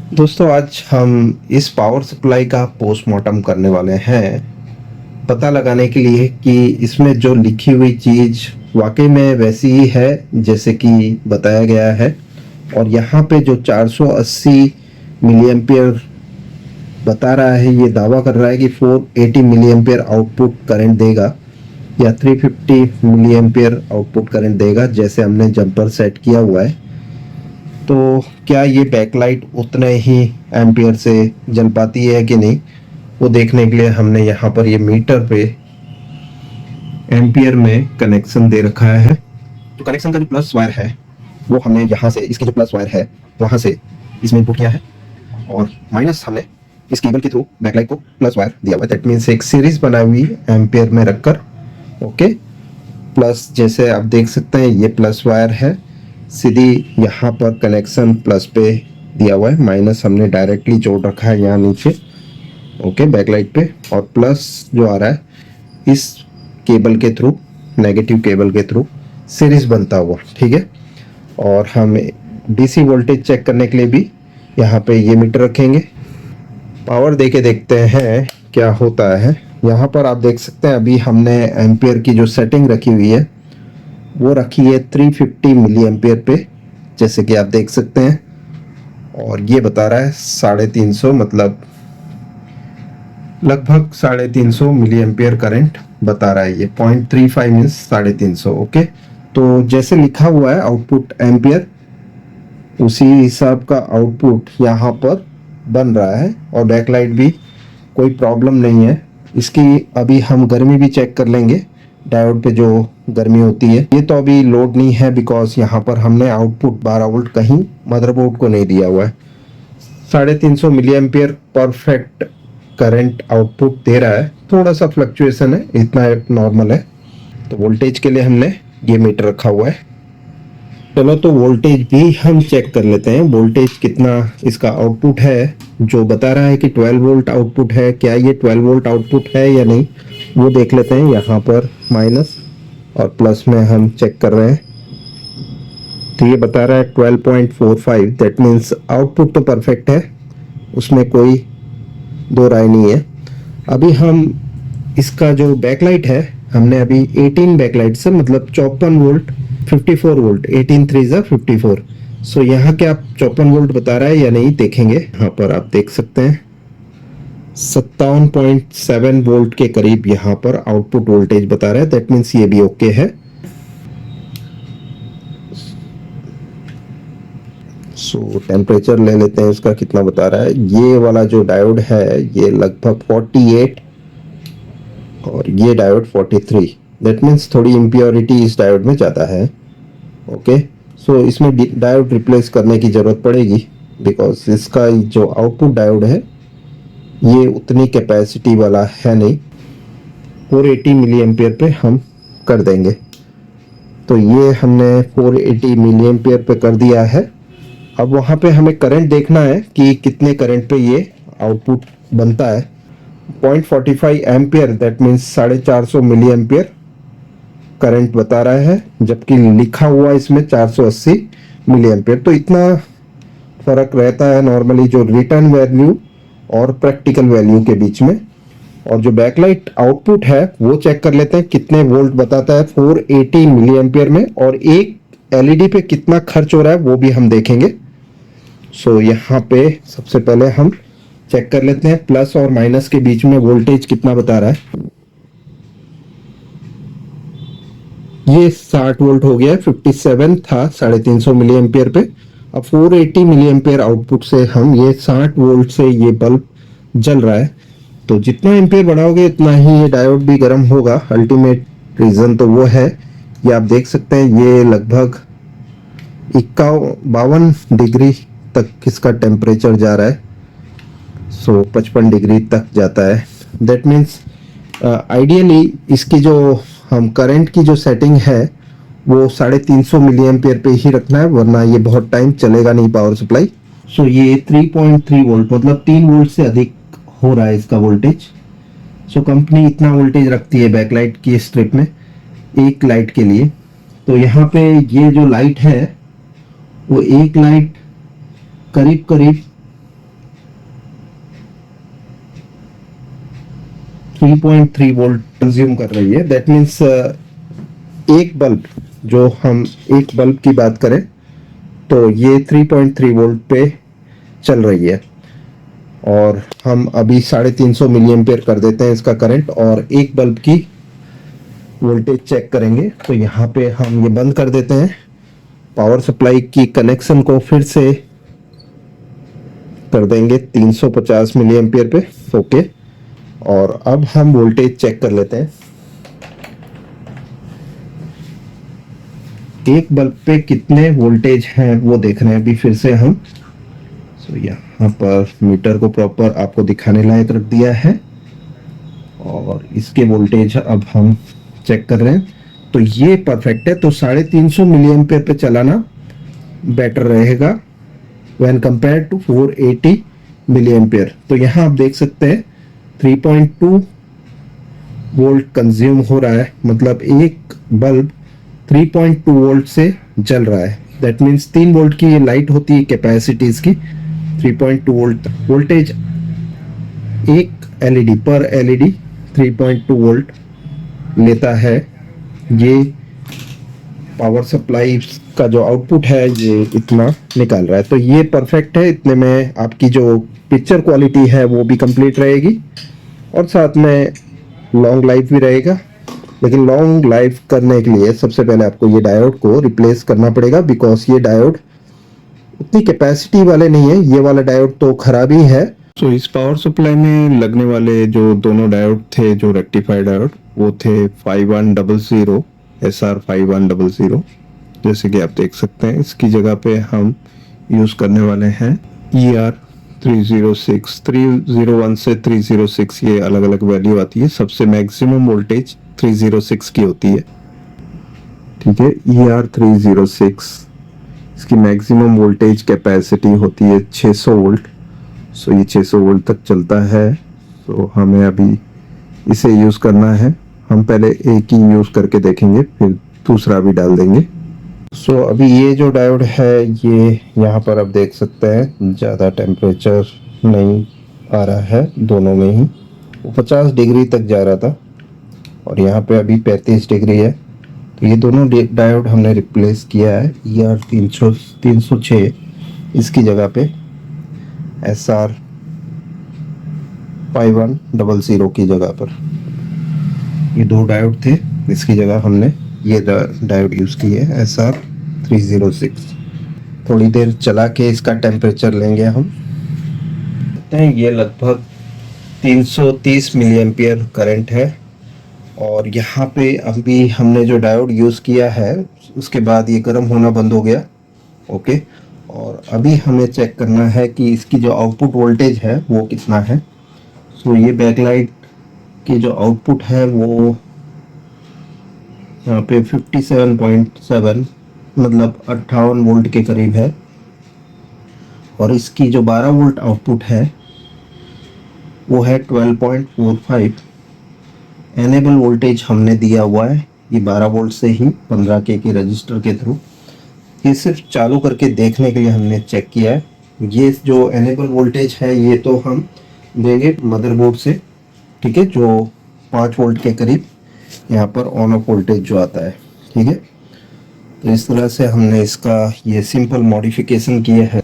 दोस्तों आज हम इस पावर सप्लाई का पोस्टमार्टम करने वाले हैं, पता लगाने के लिए कि इसमें जो लिखी हुई चीज़ वाकई में वैसी ही है जैसे कि बताया गया है। और यहाँ पे जो 480 मिली एम्पियर बता रहा है, ये दावा कर रहा है कि 480 मिली एम्पियर आउटपुट करंट देगा या 350 मिली एम्पियर आउटपुट करंट देगा जैसे हमने जंपर सेट किया हुआ है। तो क्या ये बैकलाइट उतने ही एम्पियर से जल पाती है कि नहीं, वो देखने के लिए हमने यहाँ पर ये मीटर पे एम्पियर में कनेक्शन दे रखा है। तो कनेक्शन का जो प्लस वायर है वो हमने यहाँ से, इसके जो प्लस वायर है वहाँ से इसमें इनपुट किया है और माइनस हमने इस केबल के थ्रू बैकलाइट को प्लस वायर दिया हुआ है। दैट मीन्स एक सीरीज बनाई हुई एम्पियर में रखकर। ओके, प्लस जैसे आप देख सकते हैं ये प्लस वायर है, सीधी यहाँ पर कनेक्शन प्लस पे दिया हुआ है, माइनस हमने डायरेक्टली जोड़ रखा है यहाँ नीचे। ओके, बैकलाइट पे, और प्लस जो आ रहा है इस केबल के थ्रू, नेगेटिव केबल के थ्रू सीरीज बनता हुआ। ठीक है, और हम डीसी वोल्टेज चेक करने के लिए भी यहाँ पे ये मीटर रखेंगे। पावर दे के देखते हैं क्या होता है। यहाँ पर आप देख सकते हैं अभी हमने एम्पियर की जो सेटिंग रखी हुई है वो रखी है 350 मिली एम्पियर पे, जैसे कि आप देख सकते हैं। और ये बता रहा है 350, मतलब लगभग 350 मिली एम्पियर करंट बता रहा है। ये 0.35 मीन्स 350। ओके, तो जैसे लिखा हुआ है आउटपुट एम्पियर, उसी हिसाब का आउटपुट यहाँ पर बन रहा है। और बैकलाइट भी कोई प्रॉब्लम नहीं है इसकी। अभी हम गर्मी भी चेक कर लेंगे, डायोड पे जो गर्मी होती है। ये तो अभी लोड नहीं है बिकॉज यहाँ पर हमने आउटपुट 12 वोल्ट कहीं मदरबोर्ड को नहीं दिया हुआ है। 350 milliampere perfect current output दे रहा है, थोड़ा सा फ्लक्चुएशन है, इतना नॉर्मल है। तो वोल्टेज के लिए हमने ये मीटर रखा हुआ है। चलो तो वोल्टेज भी हम चेक कर लेते हैं, वोल्टेज कितना इसका आउटपुट है। जो बता रहा है कि 12 वोल्ट आउटपुट है, क्या ये 12 वोल्ट आउटपुट है या नहीं वो देख लेते हैं। यहाँ पर माइनस और प्लस में हम चेक कर रहे हैं, तो ये बता रहा है 12.45। दैट मीन्स आउटपुट तो परफेक्ट है, उसमें कोई दो राय नहीं है। अभी हम इसका जो बैकलाइट है, हमने अभी 18 बैकलाइट से, मतलब 54 वोल्ट 54 वोल्ट, 18 3 जा 54। सो यहाँ क्या 54 वोल्ट बता रहा है या नहीं देखेंगे। यहाँ पर आप देख सकते हैं 57.7 वोल्ट के करीब यहाँ पर आउटपुट वोल्टेज बता रहा है। दैट मीन्स ये भी ओके है। सो टेम्परेचर ले लेते हैं, इसका कितना बता रहा है। ये वाला जो डायोड है ये लगभग 48 और ये डायोड 43। दैट मीन्स थोड़ी इम्प्योरिटी इस डायोड में ज़्यादा है। ओके, सो इसमें डायोड रिप्लेस करने की ज़रूरत पड़ेगी बिकॉज इसका जो आउटपुट डायोड है ये उतनी कैपेसिटी वाला है नहीं। 480 मिली एम्पियर पे हम कर देंगे। तो ये हमने 480 मिली एम्पियर पे कर दिया है। अब वहाँ पे हमें करंट देखना है कि कितने करंट पे ये आउटपुट बनता है। 0.45 ampere, that means 450 milli ampere current बता रहा है, जबकि लिखा हुआ इसमें 480 मिली एम्पियर। तो इतना फर्क रहता है नॉर्मली जो रिटर्न वैल्यू और प्रैक्टिकल वैल्यू के बीच में। और जो बैकलाइट आउटपुट है वो चेक कर लेते हैं कितने वोल्ट बताता है 480 मिली एम्पियर में, और एक एलईडी पे कितना खर्च हो रहा है वो भी हम देखेंगे। सो यहाँ पे सबसे पहले हम चेक कर लेते हैं प्लस और माइनस के बीच में वोल्टेज कितना बता रहा है। ये 60 वोल्ट हो गया है, 57 था 350 मिली एम्पियर पे। अब 480 मिली एम्पियर आउटपुट से हम ये 60 वोल्ट से ये बल्ब जल रहा है। तो जितना एम्पियर बढ़ाओगे उतना ही ये डायोड भी गर्म होगा। अल्टीमेट रीजन तो वो है, ये आप देख सकते हैं ये लगभग 52 डिग्री तक इसका टेम्परेचर जा रहा है। सो 55 डिग्री तक जाता है। दैट मीन्स आइडियली इसकी जो हम करंट की जो सेटिंग है वो 350 मिली एम्पियर पे ही रखना है, वरना ये बहुत टाइम चलेगा नहीं पावर सप्लाई। सो ये 3.3 वोल्ट, मतलब 3 वोल्ट से अधिक हो रहा है इसका वोल्टेज। सो कंपनी इतना वोल्टेज रखती है बैकलाइट की स्ट्रिप में एक लाइट के लिए। तो यहाँ पे ये जो लाइट है वो एक लाइट करीब करीब 3.3 वोल्ट कंज्यूम कर रही है। दैट मीन्स एक बल्ब, जो हम एक बल्ब की बात करें तो ये 3.3 वोल्ट पे चल रही है। और हम अभी 350 मिली एम्पियर कर देते हैं इसका करंट और एक बल्ब की वोल्टेज चेक करेंगे। तो यहाँ पे हम ये बंद कर देते हैं, पावर सप्लाई की कनेक्शन को फिर से कर देंगे 350 मिली एम्पियर पे। ओके, और अब हम वोल्टेज चेक कर लेते हैं एक बल्ब पे कितने वोल्टेज हैं वो देख रहे हैं अभी फिर से हम। सो यहाँ पर मीटर को प्रॉपर आपको दिखाने लायक रख दिया है और इसके वोल्टेज अब हम चेक कर रहे हैं। तो ये परफेक्ट है। तो 350 मिली एम्पियर पे चलाना बेटर रहेगा when compare to 480 milli ampere. तो यहाँ आप देख सकते हैं 3.2 वोल्ट कंज्यूम हो रहा है, मतलब एक बल्ब 3.2 वोल्ट से जल रहा है। दैट मीन्स 3 वोल्ट की ये लाइट होती है कैपेसिटी इसकी, 3.2 वोल्ट वोल्टेज एक एलईडी पर एलईडी 3.2 वोल्ट लेता है। ये पावर सप्लाई का जो आउटपुट है ये इतना निकाल रहा है। तो ये परफेक्ट है। इतने में आपकी जो पिक्चर क्वालिटी है वो भी कंप्लीट रहेगी और साथ में लॉन्ग लाइफ भी रहेगा। लेकिन लॉन्ग लाइफ करने के लिए सबसे पहले आपको ये डायोड को रिप्लेस करना पड़ेगा, बिकॉज ये डायोड उतनी कैपेसिटी वाले नहीं है। ये वाला डायोड तो खराब ही है। तो इस पावर सप्लाई में लगने वाले जो दोनों डायोड थे, जो रेक्टिफाइड डायोड, वो थे 5100 SR 5100। जैसे कि आप देख सकते हैं इसकी जगह पे हम यूज करने वाले हैं ER 306। 301 से 306 ये अलग अलग वैल्यू आती है। सबसे मैक्सिमम वोल्टेज 306 की होती है, ठीक है। ER 306 इसकी मैक्सिमम वोल्टेज कैपेसिटी होती है 600 वोल्ट। सो ये 600 वोल्ट तक चलता है। तो हमें अभी इसे यूज करना है। हम पहले एक ही यूज करके देखेंगे, फिर दूसरा भी डाल देंगे। सो अभी ये जो डायोड है ये यहाँ पर आप देख सकते हैं ज़्यादा टेम्परेचर नहीं आ रहा है, दोनों में ही वो 50 डिग्री तक जा रहा था और यहाँ पे अभी 35 डिग्री है। तो ये दोनों डायोड हमने रिप्लेस किया है। ER 306 इसकी जगह पे SR 5100 की जगह पर ये दो डायोड थे, इसकी जगह हमने ये डायोड यूज की है SR 306। थोड़ी देर चला के इसका टेम्परेचर लेंगे हम। ये लगभग 330 मिली एम्पियर करंट है और यहाँ पे अभी हमने जो डायोड यूज किया है उसके बाद ये गर्म होना बंद हो गया। ओके, और अभी हमें चेक करना है कि इसकी जो आउटपुट वोल्टेज है वो कितना है। सो ये बैकलाइट की जो आउटपुट है वो यहाँ पे 57.7 मतलब 58 वोल्ट के करीब है और इसकी जो 12 वोल्ट आउटपुट है वो है 12.45। एनेबल वोल्टेज हमने दिया हुआ है ये 12 वोल्ट से ही 15K के रजिस्टर के थ्रू। ये सिर्फ चालू करके देखने के लिए हमने चेक किया है। ये जो एनेबल वोल्टेज है ये तो हम देंगे मदरबोर्ड से, ठीक है, जो 5 वोल्ट के करीब यहाँ पर ऑन ऑफ वोल्टेज जो आता है, ठीक है। तो इस तरह से हमने इसका ये सिंपल मॉडिफिकेशन किया है।